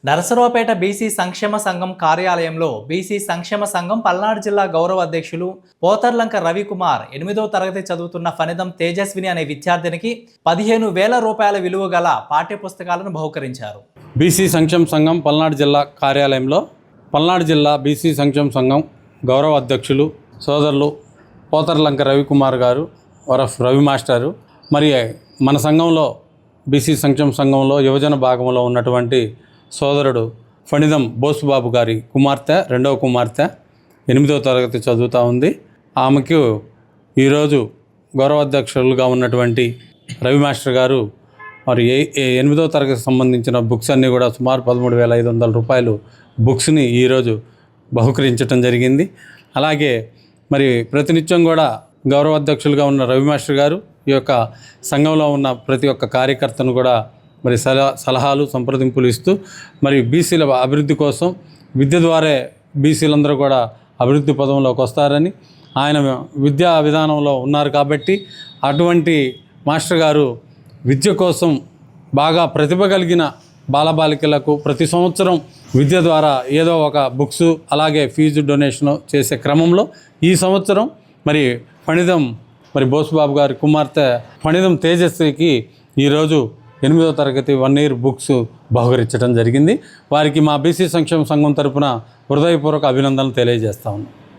Narasaraopet BC సంక్షేమ సంఘం కార్యాలయంలో బీసీ సంక్షేమ సంఘం పల్నాడు జిల్లా గౌరవ అధ్యక్షులు పోతర్లంక రవికుమార్ 8వ తరగతి చదువుతున్న ఫణిదం తేజస్విని అనే విద్యార్థినికి 15,000 రూపాయల విలువ గల పాఠ్యపుస్తకాలను బహుకరించారు. బీసీ సంక్షేమ సంఘం పల్నాడు జిల్లా కార్యాలయంలో పల్నాడు జిల్లా బీసీ సంక్షేమ సంఘం గౌరవ అధ్యక్షులు సోదరులు పోతర్లంక రవికుమార్ గారు వరఫ్ రవి మాస్టారు, మరి మన సంఘంలో బీసీ సంక్షేమ సంఘంలో యువజన భాగంలో ఉన్నటువంటి సోదరుడు ఫణిదం బోసుబాబు గారి కుమార్తె, 2వ కుమార్తె 8వ తరగతి చదువుతూ ఉంది. ఆమెకు ఈరోజు గౌరవాధ్యక్షులుగా ఉన్నటువంటి రవి మాస్టర్ గారు మరి 8వ తరగతి సంబంధించిన బుక్స్ అన్నీ కూడా సుమారు 13,500 రూపాయలు బుక్స్ని ఈరోజు బహుకరించడం జరిగింది. అలాగే మరి ప్రతినిత్యం కూడా గౌరవాధ్యక్షులుగా ఉన్న రవి మాస్టర్ గారు ఈ యొక్క సంఘంలో ఉన్న ప్రతి ఒక్క కార్యకర్తను కూడా మరి సలహాలు సంప్రదింపులు ఇస్తూ మరి బీసీల అభివృద్ధి కోసం విద్య ద్వారా బీసీలందరూ కూడా అభివృద్ధి పదంలోకి వస్తారని ఆయన విద్యా విధానంలో ఉన్నారు కాబట్టి అటువంటి మాస్టర్ గారు విద్య కోసం బాగా ప్రతిభ కలిగిన బాలబాలికలకు ప్రతి సంవత్సరం విద్య ద్వారా ఏదో ఒక బుక్స్ అలాగే ఫీజు డొనేషన్ చేసే క్రమంలో ఈ సంవత్సరం మరి ఫణిదం బోసుబాబు గారి కుమార్తె ఫణిదం తేజస్వికి ఈరోజు 8వ తరగతి 1 ఇయర్ బుక్స్ బహుకరించడం జరిగింది. వారికి మా బీసీ సంక్షేమ సంఘం తరపున హృదయపూర్వక అభినందనలు తెలియజేస్తా ఉన్నాం.